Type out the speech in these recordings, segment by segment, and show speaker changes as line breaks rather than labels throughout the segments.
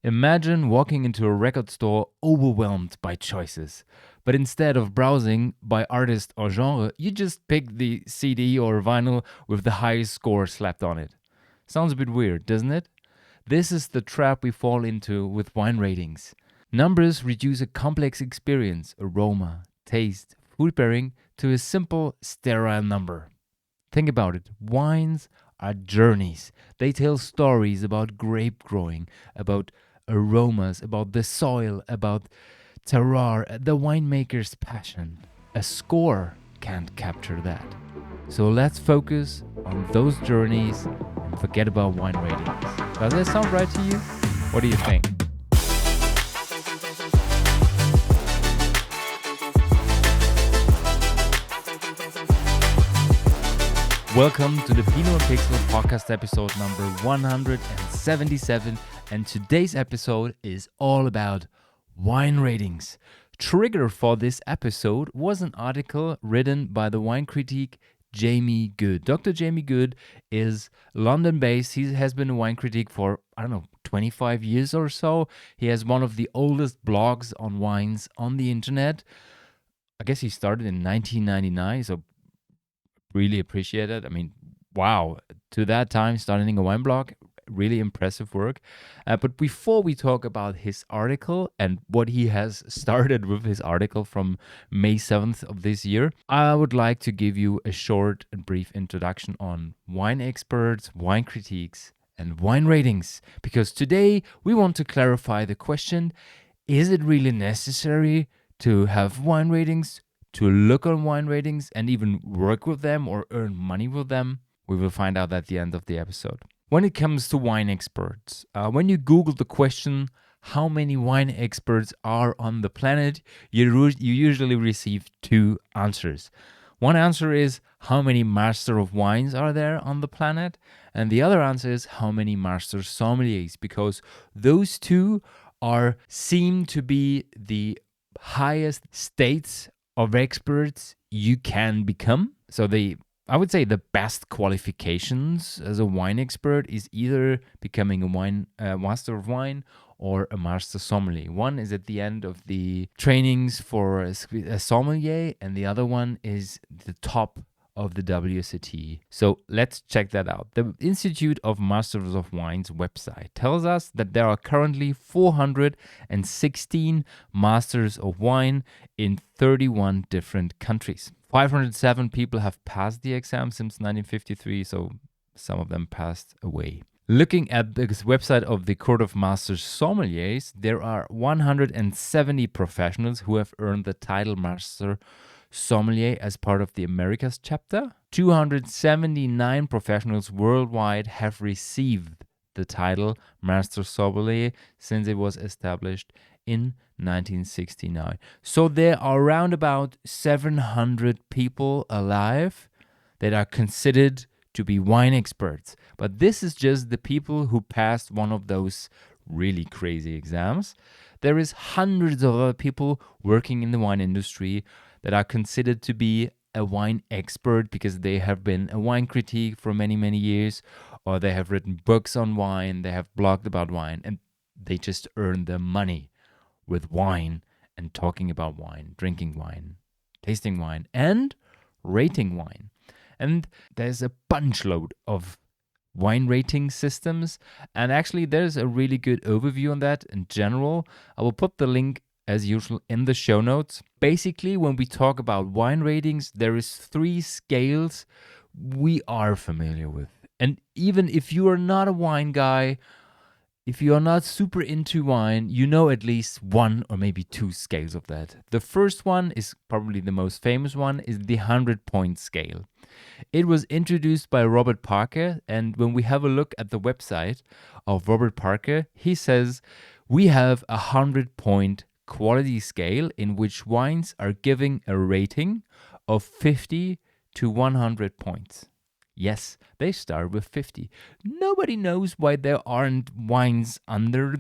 Imagine walking into a record store overwhelmed by choices. But instead of browsing by artist or genre, you just pick the CD or vinyl with the highest score slapped on it. Sounds a bit weird, doesn't it? This is the trap we fall into with wine ratings. Numbers reduce a complex experience, aroma, taste, food pairing, to a simple, sterile number. Think about it. Wines are journeys. They tell stories about grape growing, about aromas, about the soil, about terroir, the winemaker's passion. A score can't capture that. So let's focus on those journeys and forget about wine ratings. Does that sound right to you? What do you think? Welcome to the Pinot Pixel podcast episode number 177, and today's episode is all about wine ratings. Trigger for this episode was an article written by the wine critic Jamie Goode. Dr. Jamie Goode is London-based. He has been a wine critic for, 25 years or so. He has one of the oldest blogs on wines on the internet. I guess he started in 1999, so really appreciate it. Wow, to that time, starting a wine blog, really impressive work. But before we talk about his article and what he has started with his article from May 7th of this year, I would like to give you a short and brief introduction on wine experts, wine critiques, and wine ratings. Because today we want to clarify the question, is it really necessary to have wine ratings, to look on wine ratings and even work with them or earn money with them? We will find out at the end of the episode. When it comes to wine experts, when you Google the question, how many wine experts are on the planet, you usually receive two answers. One answer is, how many master of wines are there on the planet? And the other answer is, how many master sommeliers? Because those two seem to be the highest states of experts you can become. So I would say the best qualifications as a wine expert is either becoming a master of wine or a master sommelier. One is at the end of the trainings for a sommelier, and the other one is the top of the WSET. So let's check that out. The Institute of Masters of Wine's website tells us that there are currently 416 Masters of Wine in 31 different countries. 507 people have passed the exam since 1953, so some of them passed away. Looking at the website of the Court of Masters Sommeliers, there are 170 professionals who have earned the title Master Sommelier as part of the Americas chapter. 279 professionals worldwide have received the title Master Sommelier since it was established in 1969. So there are around about 700 people alive that are considered to be wine experts. But this is just the people who passed one of those really crazy exams. There is hundreds of other people working in the wine industry that are considered to be a wine expert because they have been a wine critic for many, many years, or they have written books on wine, they have blogged about wine, and they just earn their money with wine and talking about wine, drinking wine, tasting wine, and rating wine. And there's a bunch load of wine rating systems, and actually there's a really good overview on that in general. I will put the link as usual in the show notes. Basically, when we talk about wine ratings, there is 3 scales we are familiar with. And even if you are not a wine guy, if you are not super into wine, you know at least 1 or maybe 2 scales of that. The first one is probably the most famous one, is the 100-point scale. It was introduced by Robert Parker, and when we have a look at the website of Robert Parker, he says, we have a 100-point quality scale in which wines are giving a rating of 50 to 100 points. Yes, they start with 50. Nobody knows why there aren't wines under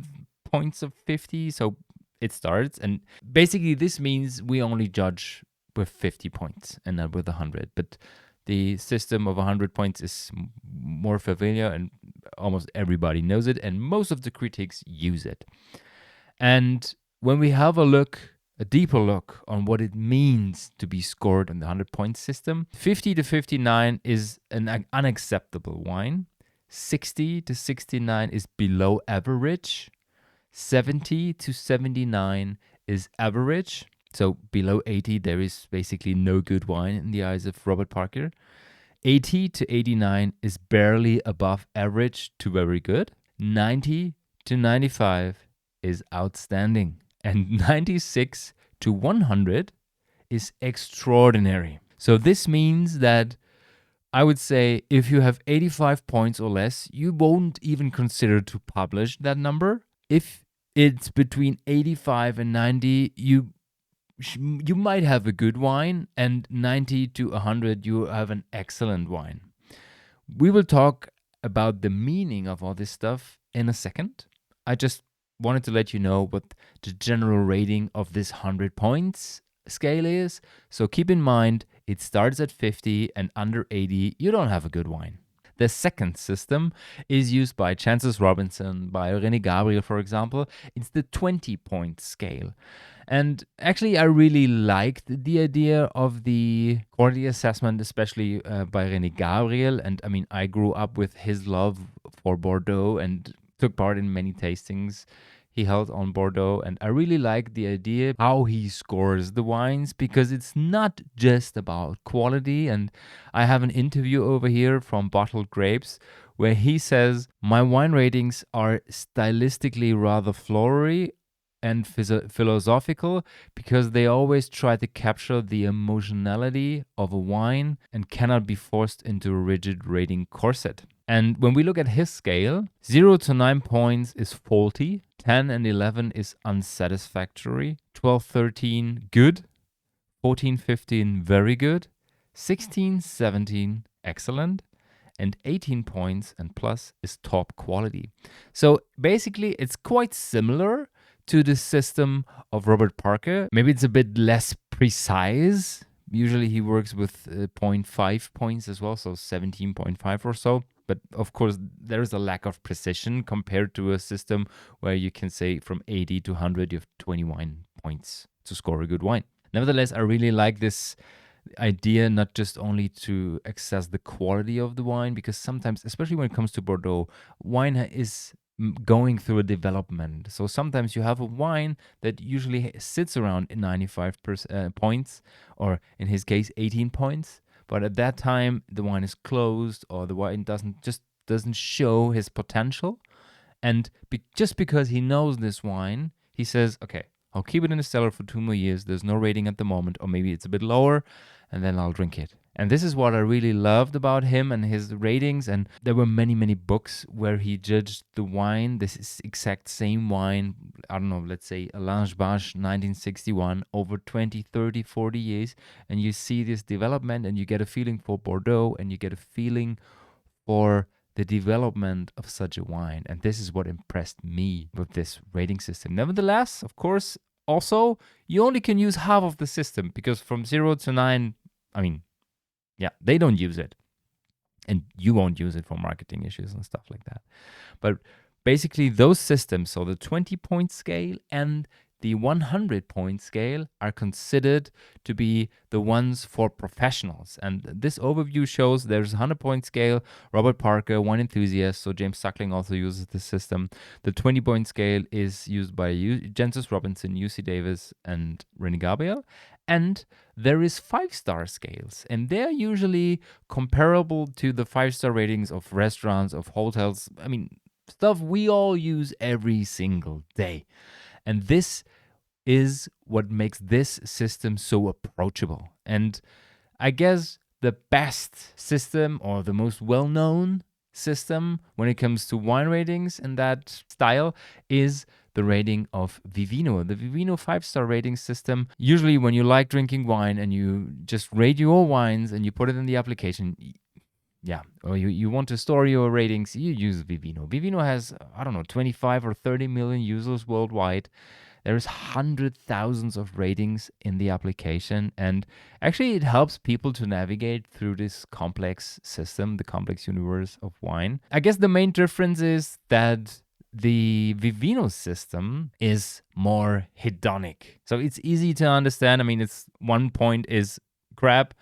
points of 50, so it starts. And basically this means we only judge with 50 points and not with 100. But the system of 100 points is more familiar and almost everybody knows it, and most of the critics use it. And when we have a deeper look on what it means to be scored on the 100-point system, 50 to 59 is an unacceptable wine. 60 to 69 is below average. 70 to 79 is average. So below 80, there is basically no good wine in the eyes of Robert Parker. 80 to 89 is barely above average to very good. 90 to 95 is outstanding. And 96 to 100 is extraordinary. So this means that I would say if you have 85 points or less, you won't even consider to publish that number. If it's between 85 and 90, you might have a good wine, and 90 to 100, you have an excellent wine. We will talk about the meaning of all this stuff in a second. I just wanted to let you know what the general rating of this 100 points scale is. So keep in mind, it starts at 50, and under 80, you don't have a good wine. The second system is used by Gabriel Robinson, by Gabriel, for example. It's the 20-point scale. And actually, I really liked the idea of the quality assessment, especially by Gabriel. And I mean, I grew up with his love for Bordeaux and took part in many tastings he held on Bordeaux, and I really like the idea how he scores the wines, because it's not just about quality. And I have an interview over here from Bottled Grapes where he says, my wine ratings are stylistically rather flowery and philosophical, because they always try to capture the emotionality of a wine and cannot be forced into a rigid rating corset. And when we look at his scale, 0 to 9 points is faulty, 10 and 11 is unsatisfactory, 12, 13, good, 14, 15, very good, 16, 17, excellent, and 18 points and plus is top quality. So basically, it's quite similar to the system of Robert Parker. Maybe it's a bit less precise. Usually he works with 0.5 points as well, so 17.5 or so. But of course, there is a lack of precision compared to a system where you can say from 80 to 100, you have 21 points to score a good wine. Nevertheless, I really like this idea, not just only to assess the quality of the wine, because sometimes, especially when it comes to Bordeaux, wine is going through a development. So sometimes you have a wine that usually sits around 95 points, or in his case, 18 points. But at that time, the wine is closed, or the wine doesn't show his potential. And just because he knows this wine, he says, okay, I'll keep it in the cellar for 2 more years. There's no rating at the moment, or maybe it's a bit lower, and then I'll drink it. And this is what I really loved about him and his ratings. And there were many, many books where he judged the wine, this exact same wine, I don't know, let's say a Lange-Bache 1961, over 20, 30, 40 years. And you see this development, and you get a feeling for Bordeaux, and you get a feeling for the development of such a wine. And this is what impressed me with this rating system. Nevertheless, of course, also, you only can use half of the system, because from 0 to 9, I mean, yeah, they don't use it. And you won't use it for marketing issues and stuff like that. But basically, those systems, so the 20-point scale and the 100-point scale, are considered to be the ones for professionals. And this overview shows there's a 100-point scale, Robert Parker, wine enthusiast, so James Suckling also uses this system. The 20-point scale is used by Gabriel Robinson, UC Davis, and René Gabriel. And there is 5-star scales, and they're usually comparable to the 5-star ratings of restaurants, of hotels. I mean, stuff we all use every single day. And this is what makes this system so approachable. And I guess the best system, or the most well-known system when it comes to wine ratings in that style, is the rating of Vivino. The Vivino 5-star rating system. Usually when you like drinking wine and you just rate your wines and you put it in the application, or you want to store your ratings, you use Vivino. Vivino has, I don't know, 25 or 30 million users worldwide. There's hundred thousands of ratings in the application, and actually it helps people to navigate through this complex system, the complex universe of wine. I guess the main difference is that the Vivino system is more hedonic. So it's easy to understand. I mean, it's 1 point is crap,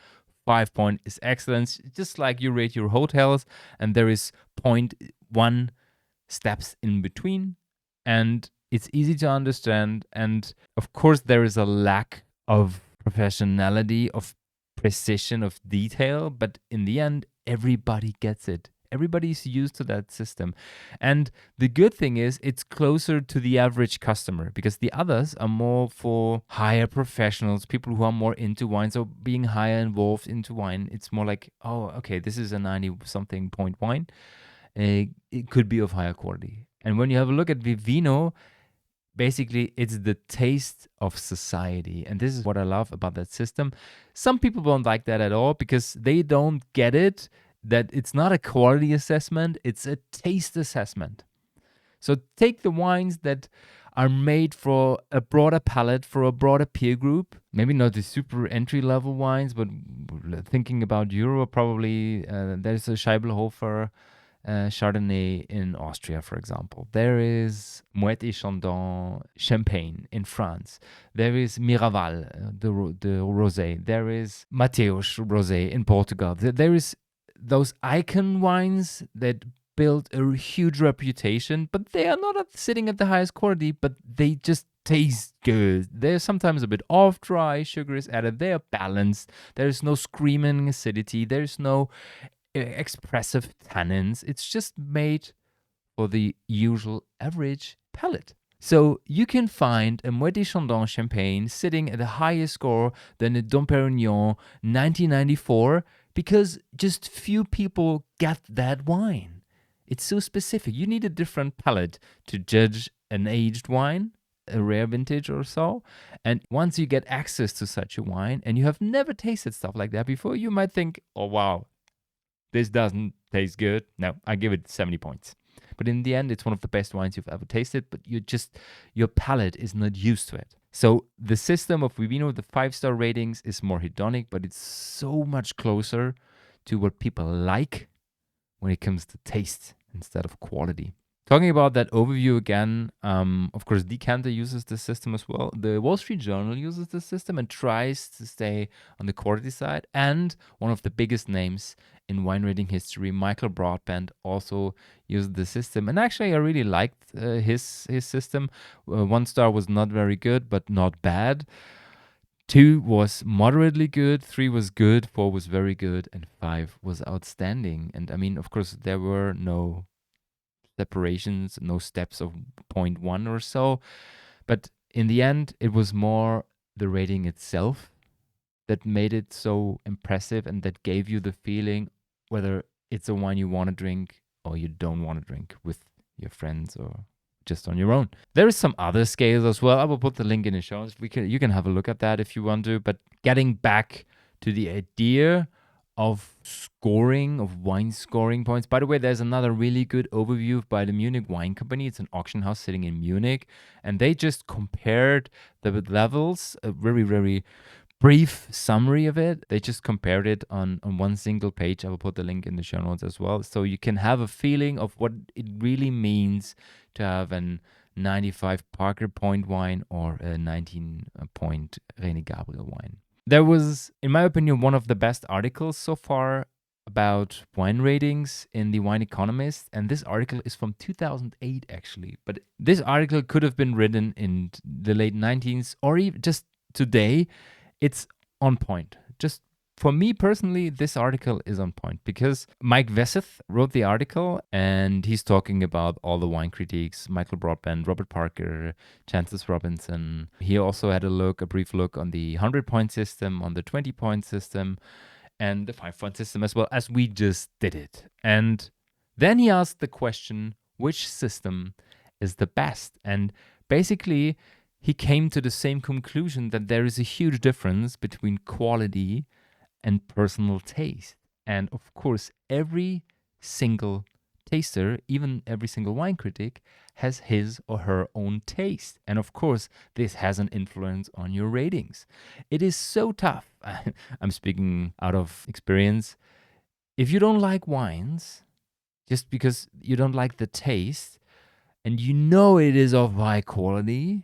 5 point is excellence, just like you rate your hotels, and there is 0.1 steps in between, and it's easy to understand. And of course, there is a lack of professionality, of precision, of detail, but in the end, everybody gets it. Everybody's used to that system. And the good thing is it's closer to the average customer, because the others are more for higher professionals, people who are more into wine. So being higher involved into wine, it's more like, oh, okay, this is a 90-something point wine. It could be of higher quality. And when you have a look at Vivino, basically it's the taste of society. And this is what I love about that system. Some people don't like that at all because they don't get it, that it's not a quality assessment, it's a taste assessment. So take the wines that are made for a broader palate, for a broader peer group. Maybe not the super entry-level wines, but thinking about Europe, probably there's a Scheibelhofer Chardonnay in Austria, for example. There is Moet et Chandon Champagne in France. There is Miraval, the rosé. There is Mateus rosé in Portugal. There is those icon wines that build a huge reputation, but they are not sitting at the highest quality, but they just taste good. They're sometimes a bit off dry, sugar is added, they are balanced, there's no screaming acidity, there's no expressive tannins. It's just made for the usual average palate. So you can find a Moet et Chandon Champagne sitting at a higher score than a Dom Perignon 1994 because just few people get that wine. It's so specific. You need a different palate to judge an aged wine, a rare vintage or so. And once you get access to such a wine and you have never tasted stuff like that before, you might think, oh wow, this doesn't taste good. No, I give it 70 points. But in the end, it's one of the best wines you've ever tasted, but your palate is not used to it. So the system of Vivino, the 5-star ratings, is more hedonic, but it's so much closer to what people like when it comes to taste instead of quality. Talking about that overview again, of course, Decanter uses the system as well. The Wall Street Journal uses the system and tries to stay on the quality side. And one of the biggest names in wine rating history, Michael Broadbent, also used the system. And actually, I really liked his system. 1 star was not very good, but not bad. 2 was moderately good, 3 was good, 4 was very good, and 5 was outstanding. And I mean, of course, there were no separations, no steps of 0.1 or so. But in the end, it was more the rating itself that made it so impressive and that gave you the feeling whether it's a wine you want to drink or you don't want to drink with your friends or just on your own. There is some other scales as well. I will put the link in the show notes. You can have a look at that if you want to. But getting back to the idea of scoring, of wine scoring points. By the way, there's another really good overview by the Munich Wine Company. It's an auction house sitting in Munich. And they just compared the levels, a very, very brief summary of it. They just compared it on one single page. I will put the link in the show notes as well. So you can have a feeling of what it really means to have an 95 Parker point wine or a 19 point René Gabriel wine. There was, in my opinion, one of the best articles so far about wine ratings in the Wine Economist. And this article is from 2008, actually. But this article could have been written in the late 19th or even just today. It's on point. Just for me personally, this article is on point because Mike Vesseth wrote the article and he's talking about all the wine critiques, Michael Broadbent, Robert Parker, Chances Robinson. He also had a brief look on the 100-point system, on the 20-point system, and the 5-point system as well, as we just did it. And then he asked the question, which system is the best? And basically, he came to the same conclusion that there is a huge difference between quality and personal taste. And of course, every single taster, even every single wine critic, has his or her own taste. And of course, this has an influence on your ratings. It is so tough. I'm speaking out of experience. If you don't like wines, just because you don't like the taste, and you know it is of high quality,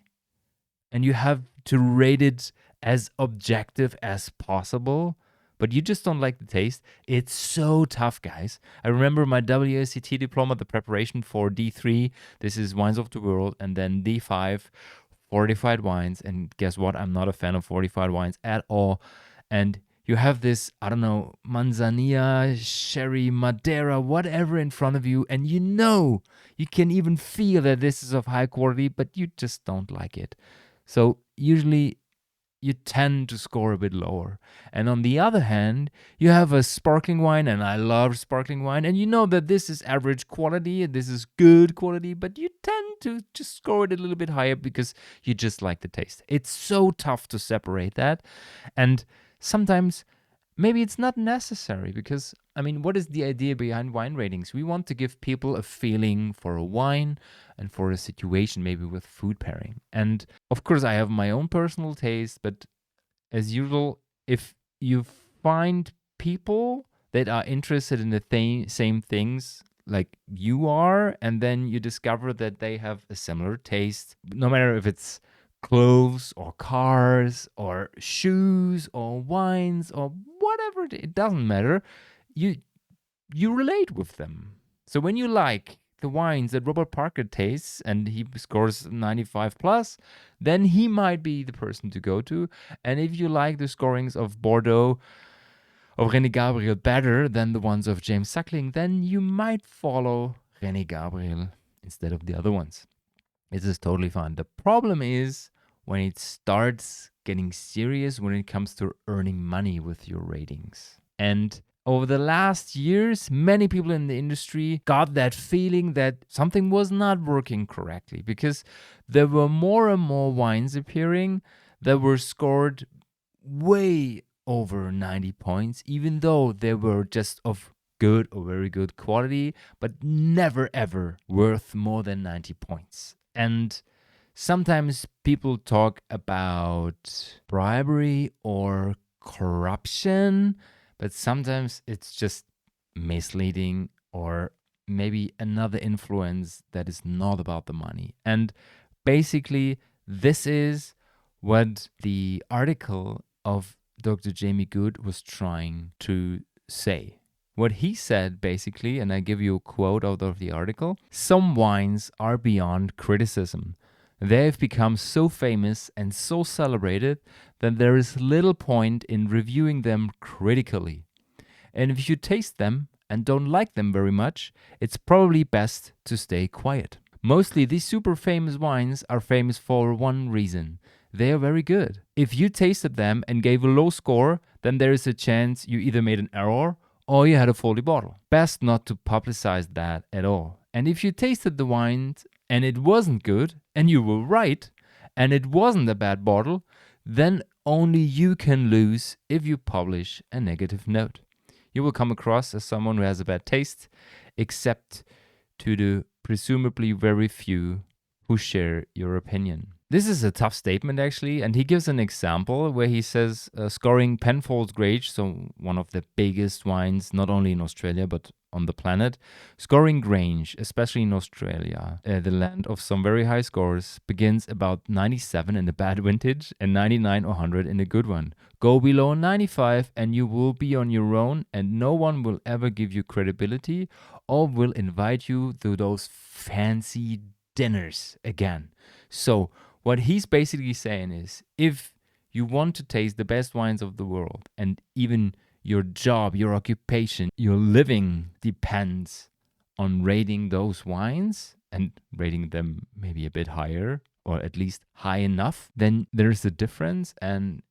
and you have to rate it as objective as possible, but you just don't like the taste, it's so tough, guys. I remember my WSET diploma, the preparation for D3, this is Wines of the World, and then D5, fortified wines. And guess what? I'm not a fan of fortified wines at all. And you have this, I don't know, Manzanilla, Sherry, Madeira, whatever in front of you, and you know, you can even feel that this is of high quality, but you just don't like it. So usually you tend to score a bit lower. And on the other hand, you have a sparkling wine, and I love sparkling wine, and you know that this is average quality, this is good quality, but you tend to just score it a little bit higher because you just like the taste. It's so tough to separate that. And sometimes maybe it's not necessary because, I mean, what is the idea behind wine ratings? We want to give people a feeling for a wine and for a situation, maybe with food pairing. And of course, I have my own personal taste, but as usual, if you find people that are interested in the same things like you are, and then you discover that they have a similar taste, no matter if it's clothes or cars or shoes or wines or whatever, it doesn't matter. You relate with them. So when you like the wines that Robert Parker tastes and he scores 95 plus, then he might be the person to go to. And if you like the scorings of Bordeaux of René Gabriel better than the ones of James Suckling, then you might follow René Gabriel instead of the other ones. This is totally fine. The problem is when it starts getting serious when it comes to earning money with your ratings. And over the last years, many people in the industry got that feeling that something was not working correctly because there were more and more wines appearing that were scored way over 90 points, even though they were just of good or very good quality, but never ever worth more than 90 points. And sometimes people talk about bribery or corruption, but sometimes it's just misleading or maybe another influence that is not about the money. And basically, this is what the article of Dr. Jamie Goode was trying to say. What he said basically, and I give you a quote out of the article, some wines are beyond criticism. They have become so famous and so celebrated that there is little point in reviewing them critically. And if you taste them and don't like them very much, it's probably best to stay quiet. Mostly these super famous wines are famous for one reason. They are very good. If you tasted them and gave a low score, then there is a chance you either made an error or you had a faulty bottle. Best not to publicize that at all. And if you tasted the wines and it wasn't good, and you were right, and it wasn't a bad bottle, then only you can lose if you publish a negative note. You will come across as someone who has a bad taste, except to the presumably very few who share your opinion. This is a tough statement, actually, and he gives an example where he says scoring Penfolds Grange, so one of the biggest wines, not only in Australia, but on the planet, scoring Grange, especially in Australia, the land of some very high scores, begins about 97 in a bad vintage and 99 or 100 in a good one. Go below 95 and you will be on your own, and no one will ever give you credibility or will invite you to those fancy dinners again. So what he's basically saying is, if you want to taste the best wines of the world, and even your job, your occupation, your living depends on rating those wines and rating them maybe a bit higher or at least high enough, then there's a difference. And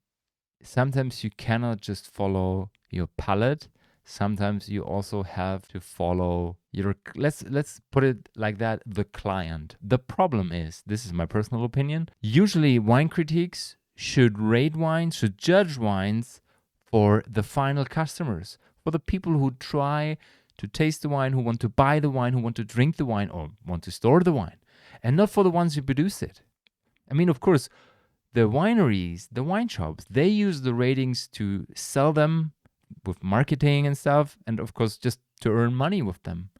sometimes you cannot just follow your palate. Sometimes you also have to follow your, let's put it like that, the client. The problem is, this is my personal opinion, usually wine critiques should rate wines, should judge wines for the final customers, for the people who try to taste the wine, who want to buy the wine, who want to drink the wine or want to store the wine, and not for the ones who produce it. I mean, of course, the wineries, the wine shops, they use the ratings to sell them with marketing and stuff, and of course, just to earn money with them.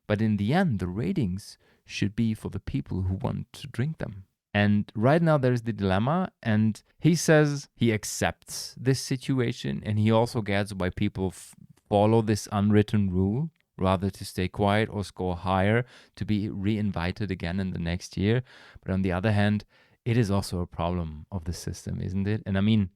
But in the end, the ratings should be for the people who want to drink them. And right now there's the dilemma, and he says he accepts this situation, and he also gets why people follow this unwritten rule rather to stay quiet or score higher to be re-invited again in the next year. But on the other hand, it is also a problem of the system, isn't it? And I mean,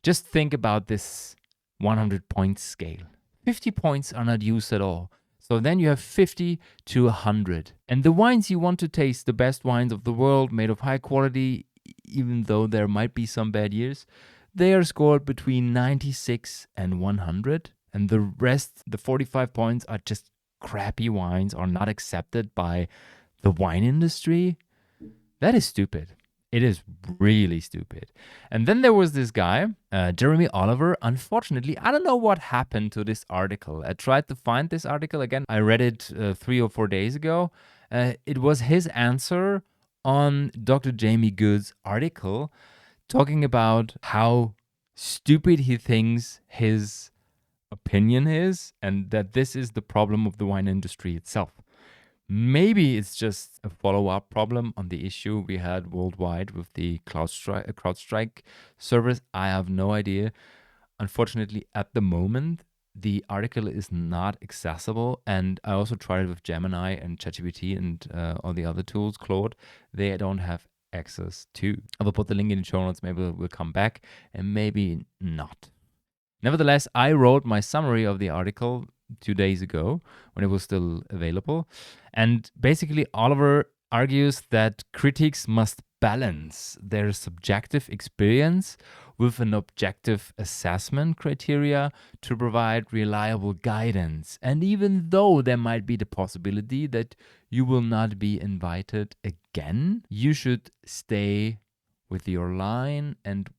just think about this 100-point scale. 50 points are not used at all. So then you have 50 to 100. And the wines you want to taste, the best wines of the world, made of high quality, even though there might be some bad years, they are scored between 96 and 100. And the rest, the 45 points, are just crappy wines, are not accepted by the wine industry. That is stupid. It is really stupid. And then there was this guy, Jeremy Oliver. Unfortunately, I don't know what happened to this article. I tried to find this article again. I read it 3 or 4 days ago. It was his answer on Dr. Jamie Goode's article, talking about how stupid he thinks his opinion is, and that this is the problem of the wine industry itself. Maybe it's just a follow-up problem on the issue we had worldwide with the CrowdStrike servers. I have no idea. Unfortunately, at the moment, the article is not accessible. And I also tried it with Gemini and ChatGPT and all the other tools, Claude. They don't have access to. I will put the link in the show notes. Maybe we'll come back and maybe not. Nevertheless, I wrote my summary of the article 2 days ago when it was still available. And basically, Oliver argues that critics must balance their subjective experience with an objective assessment criteria to provide reliable guidance. And even though there might be the possibility that you will not be invited again, you should stay with your line and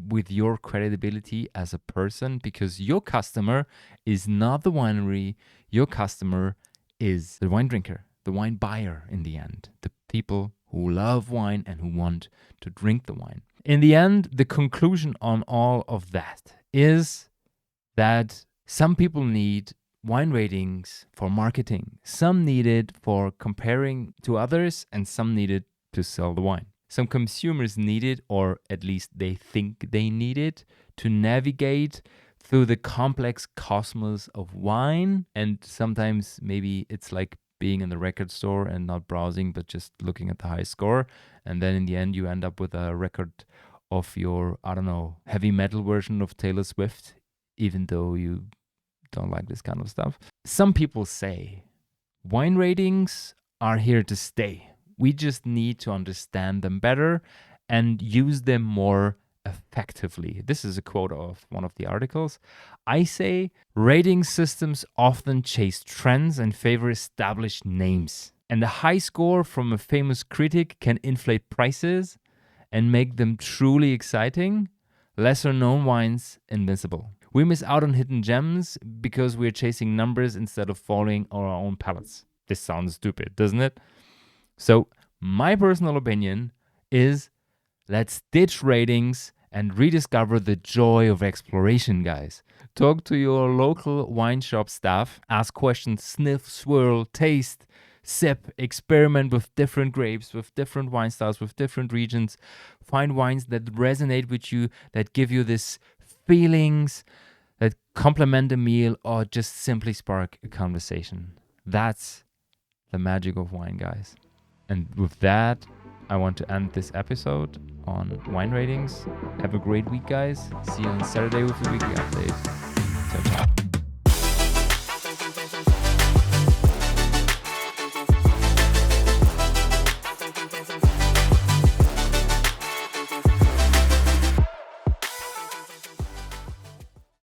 with your credibility as a person, because your customer is not the winery. Your customer is the wine drinker, the wine buyer in the end, the people who love wine and who want to drink the wine. In the end, the conclusion on all of that is that some people need wine ratings for marketing, some need it for comparing to others, and some need it to sell the wine. Some consumers need it, or at least they think they need it, to navigate through the complex cosmos of wine. And sometimes maybe it's like being in the record store and not browsing, but just looking at the high score. And then in the end, you end up with a record of your, I don't know, heavy metal version of Taylor Swift, even though you don't like this kind of stuff. Some people say wine ratings are here to stay. We just need to understand them better and use them more effectively. This is a quote of one of the articles. I say rating systems often chase trends and favor established names. And a high score from a famous critic can inflate prices and make them truly exciting. Lesser known wines invincible. We miss out on hidden gems because we're chasing numbers instead of following our own palates. This sounds stupid, doesn't it? So my personal opinion is, let's ditch ratings and rediscover the joy of exploration, guys. Talk to your local wine shop staff, ask questions, sniff, swirl, taste, sip, experiment with different grapes, with different wine styles, with different regions. Find wines that resonate with you, that give you this feelings, that complement a meal, or just simply spark a conversation. That's the magic of wine, guys. And with that, I want to end this episode on wine ratings. Have a great week, guys. See you on Saturday with the weekly update. Ciao, ciao.